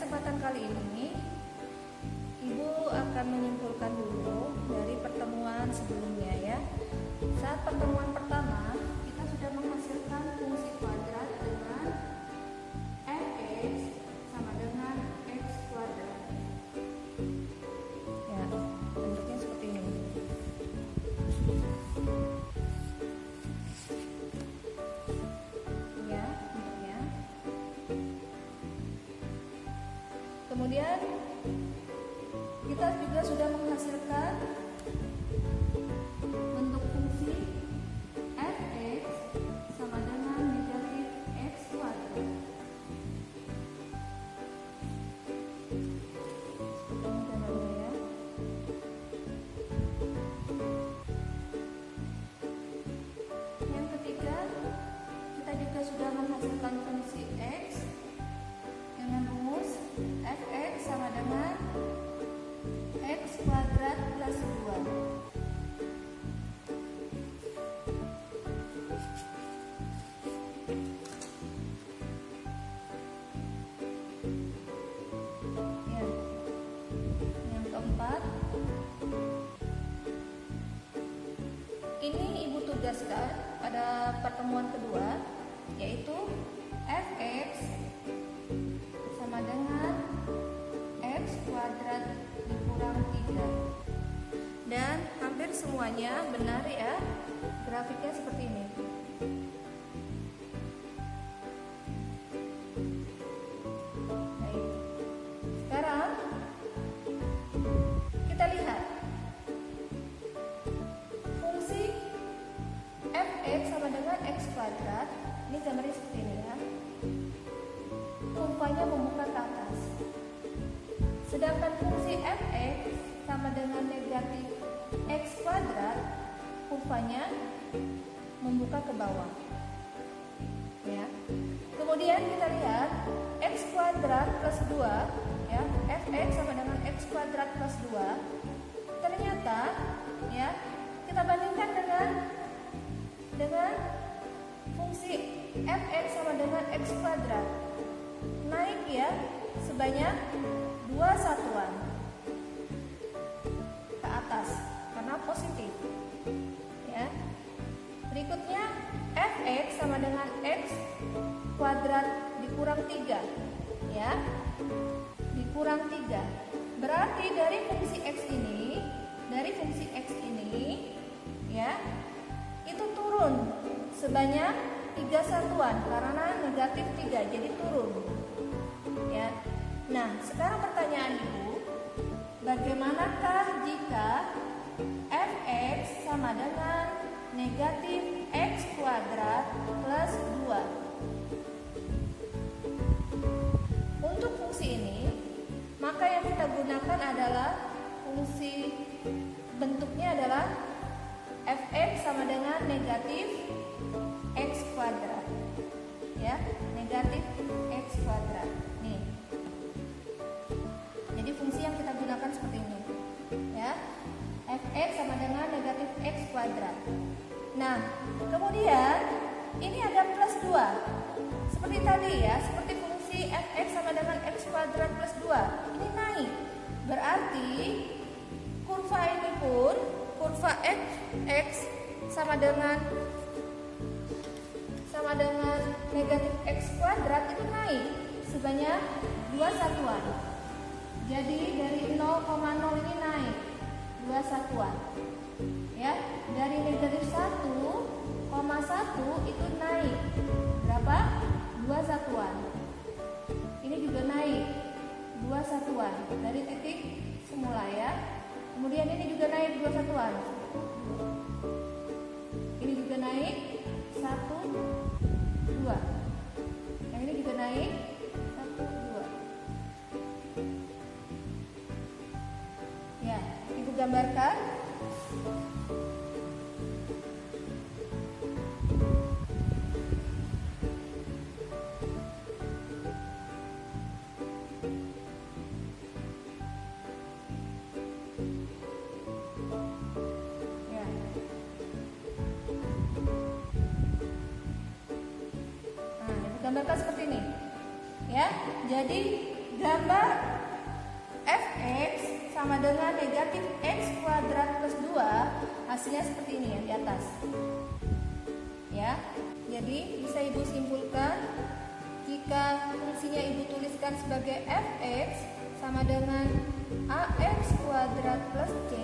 kesempatan kali ini, Ibu akan menyimpulkan dulu dari pertemuan sebelumnya ya. Saat pertemuan pertama, kita sudah menghasilkan fungsi kuadrat dengan fx sama dengan x kuadrat. Ya, bentuknya seperti ini. Ya, bentuknya. Kemudian kita juga sudah menghasilkan bentuk fungsi fx sama dengan negatif x kuadrat. Seperti ini gambarnya ya. Yang ketiga, kita juga sudah menghasilkan fungsi x dengan rumus fx sama dengan x kuadrat plus 2. Ya. Yang keempat, ini Ibu tugaskan pada pertemuan kedua, yaitu fx sama dengan x kuadrat dikurang 3. Dan hampir semuanya benar ya. Grafiknya seperti ini. Baik. Sekarang kita lihat fungsi fx sama dengan x kuadrat. Ini gambarnya seperti ini ya. Kurvanya membuka ke atas. Sedangkan fungsi fx sama dengan negatif x kuadrat, kurvanya membuka ke bawah. Ya. Kemudian kita lihat x kuadrat plus 2, ya, fx sama dengan x kuadrat plus 2. Ternyata, ya, kita bandingkan dengan fungsi fx sama dengan x kuadrat. Naik ya sebanyak 2 satuan ke atas karena positif ya. Berikutnya fx sama dengan x kuadrat dikurang 3 ya, dikurang 3. Berarti dari fungsi x ini ya, itu turun sebanyak 3 satuan karena negatif 3, jadi turun ya. Nah, sekarang pertanyaan Ibu, bagaimanakah jika fx sama dengan negatif x kuadrat plus 2? Untuk fungsi ini, maka yang kita gunakan adalah fungsi bentuknya adalah fx sama dengan negatif x kuadrat ya, negatif x kuadrat. Nih. Jadi fungsi yang kita gunakan seperti ini ya, fx sama dengan negatif x kuadrat. Nah, kemudian ini ada plus 2 seperti tadi ya, seperti fungsi fx sama dengan x kuadrat plus 2 ini naik. Berarti kurva ini pun, kurva fx sama dengan negatif x kuadrat itu naik sebanyak 2 satuan. Jadi dari 0,0 ini naik 2 satuan ya. Dari negatif 1,1 itu naik berapa? 2 satuan. Ini juga naik 2 satuan dari titik semula ya. Kemudian ini juga naik 2 satuan. Ini juga naik 1, 2. Yang ini juga naik 1, 2. Ya, Ibu gambarkan. Ya. Nah, Ibu gambarkan seperti ini. Ya, jadi gambar fx sama dengan negatif x kuadrat plus 2, hasilnya seperti ini ya di atas. Ya, jadi bisa Ibu simpulkan jika fungsinya Ibu tuliskan sebagai fx sama dengan ax kuadrat plus c,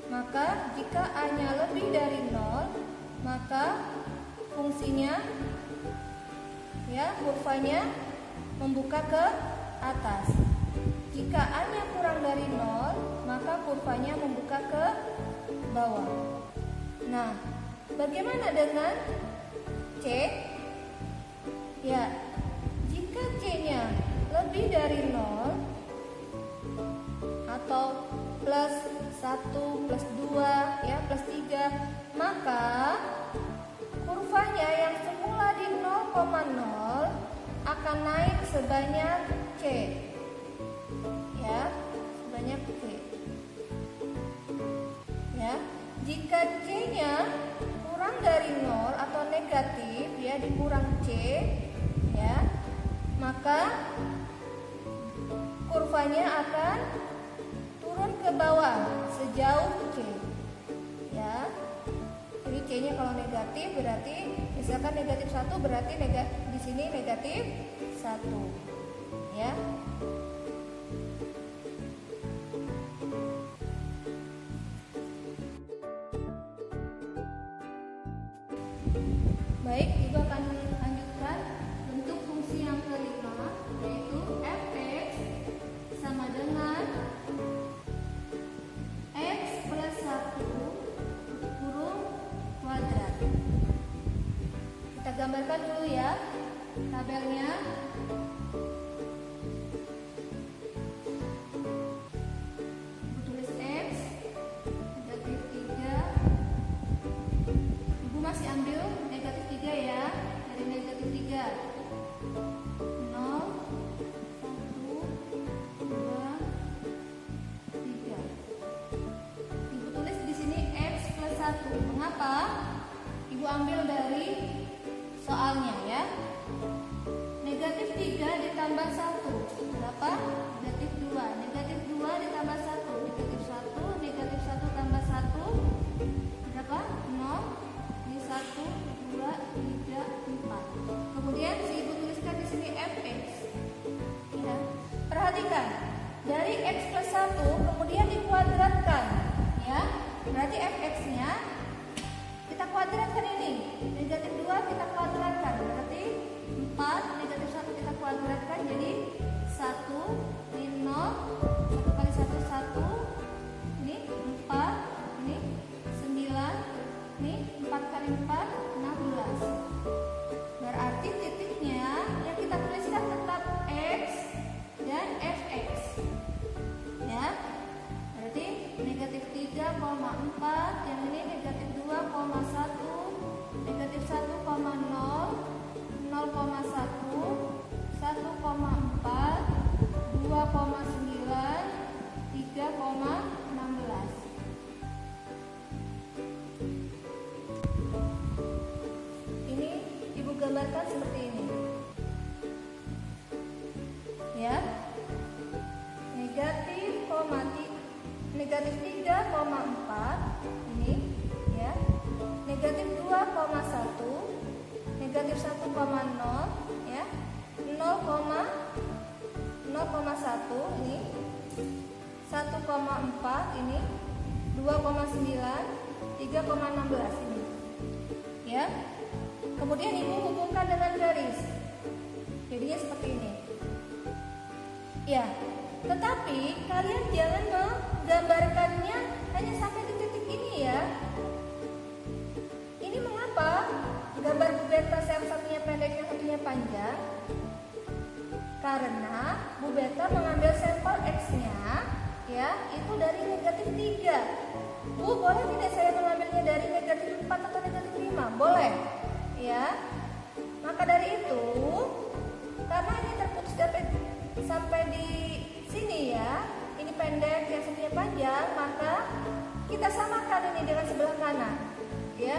maka jika a-nya lebih dari 0, maka fungsinya ya kurvanya membuka ke atas. Jika a-nya kurang dari 0, maka kurvanya membuka ke bawah. Nah, bagaimana dengan c? Ya, jika c-nya lebih dari 0 atau plus 1, plus 2, ya, plus 3, maka kurvanya yang semula di 0,0 akan naik sebanyak c. Ya, sebanyak c. Ya, jika c-nya kurang dari 0 atau negatif, ya, dikurang c, ya, maka kurvanya akan turun ke bawah sejauh c. Ya, jadi c-nya kalau negatif berarti misalkan negatif 1 berarti di sini negatif 1. Ya. Baik, Ibu akan lanjutkan bentuk fungsi yang kelima, yaitu fx sama dengan x plus 1 kurung kuadrat. Kita gambarkan dulu ya tabelnya. Tulis x negatif 3. Ibu masih ambil negatif 3 ya. Dari negatif 3 0 1 2 3. Ibu tulis di sini x plus 1. Mengapa? Ibu ambil dari soalnya ya. Negatif 3 ditambah 1 berapa? Negatif 2. Negatif 2 ditambah 1 negatif 1. Negatif 1 tambah 1 berapa? 0. Ini 1, 2, 3, 4. Kemudian si Ibu tuliskan di sini fx. Ya. Perhatikan, dari x plus 1 kemudian dikuadratkan, ya. Berarti fx-nya kita kuadratkan ini. Negatif 2 kita kuadratkan, berarti 4. Negatif 1 kita kuadratkan jadi 1. Ini 0. 1 kali 1 1. Ini 4. Ini 9. Ini 4 kali 4 16. Berarti titiknya yang kita tuliskan tetap x dan fx. Ya. Berarti negatif 3,4, yang ini negatif 2,1, negatif 1,0, 0,1, 1,4, 2,9, 3,16. Ini Ibu gambarkan seperti ini. Ya. Negatif 3,4 ini ya. Negatif 2,1, negatif 1,0 ya. 0,1 ini 1,4 ini 2,9, 3,16 ini. Ya. Kemudian Ibu hubungkan dengan garis. Jadinya seperti ini. Ya. Tetapi kalian jangan menggambarkannya hanya sampai di titik ini ya. Ini mengapa gambar Bu Beta yang satunya pendek yang satunya panjang? Karena Bu Beta mengambil sampel X-nya ya, itu dari negatif 3. Bu, boleh tidak saya mengambilnya dari negatif 4 atau negatif 5? Boleh ya. Maka dari itu, karena ini terputus sampai di sini ya, ini pendek yang satunya panjang, maka kita samakan ini dengan sebelah kanan ya.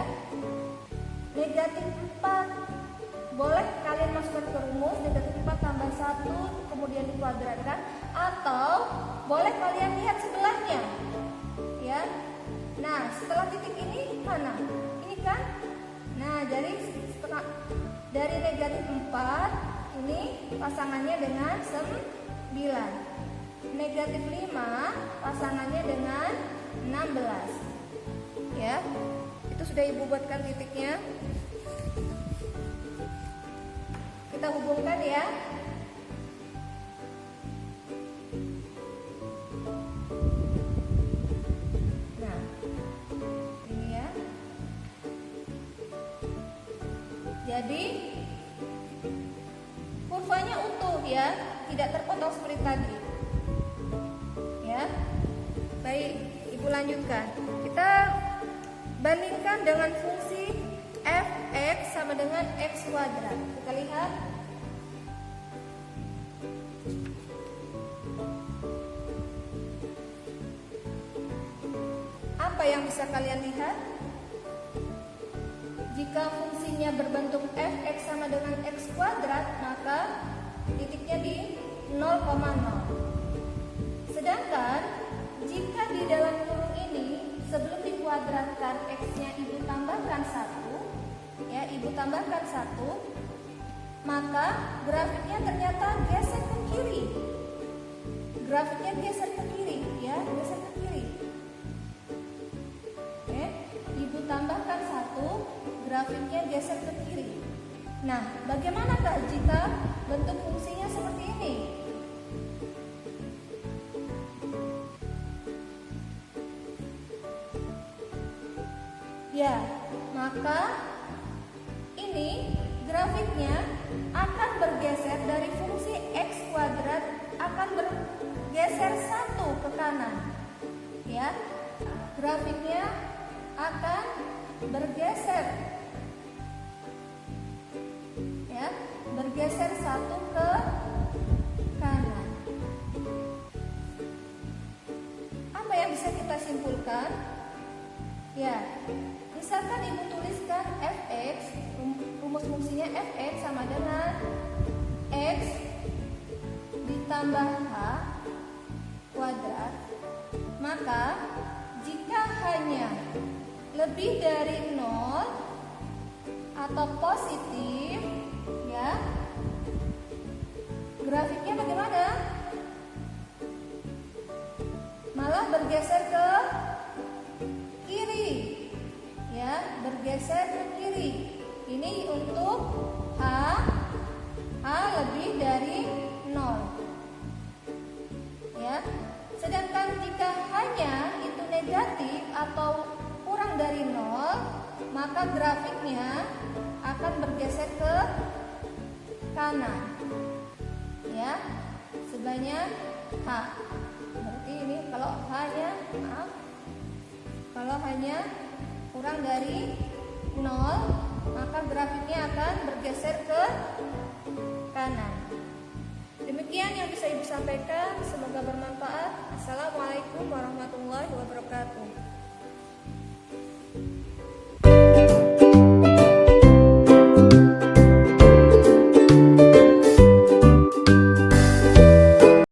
Negatif 4 boleh kalian masukkan ke rumus negatif 4 tambah 1 kemudian dikuadratkan, atau boleh kalian lihat sebelahnya ya. Nah, setelah titik ini mana? Ini kan? Nah, dari negatif 4 ini pasangannya dengan 9. Negatif 5 pasangannya dengan 16. Ya. Itu sudah Ibu buatkan titiknya. Kita hubungkan ya. Nah, ini ya. Jadi kurvanya utuh ya, tidak terpotong seperti tadi. Ya. Baik, Ibu lanjutkan. Kita bandingkan dengan fungsi f(x) sama dengan x kuadrat. Kita lihat. Apa yang bisa kalian lihat? Jika fungsinya berbentuk f(x) sama dengan x kuadrat, maka titiknya di 0,0. Sedangkan jika di dalam kurung ini sebelum dikuadratkan x-nya Ibu tambahkan 1, ya, Ibu tambahkan 1, maka grafiknya ternyata geser ke kiri. Grafiknya geser ke kiri, ya, geser ke kiri. Oke, Ibu tambahkan 1, grafiknya geser ke kiri. Nah, bagaimanakah jika bentuk fungsinya seperti ini? Ya, maka ini grafiknya akan bergeser dari fungsi x kuadrat, akan bergeser 1 ke kanan. Ya, grafiknya akan bergeser. Ya, bergeser 1 ke kanan. Apa yang bisa kita simpulkan? Ya, misalkan Ibu tuliskan f(x), rumus fungsinya f(x) sama dengan x ditambah h kuadrat, maka jika hanya lebih dari 0 atau positif, ya, grafiknya bagaimana? Malah bergeser ke kiri, ya, bergeser ke kiri. Ini untuk h lebih dari 0, ya. Sedangkan jika hanya itu negatif atau kurang dari 0, maka grafiknya akan bergeser ke kanan, ya, sebanyak h. Berarti ini kalau kalau hanya kurang dari 0, maka grafiknya akan bergeser ke kanan. Demikian yang bisa Ibu sampaikan, semoga bermanfaat. Assalamualaikum warahmatullahi wabarakatuh.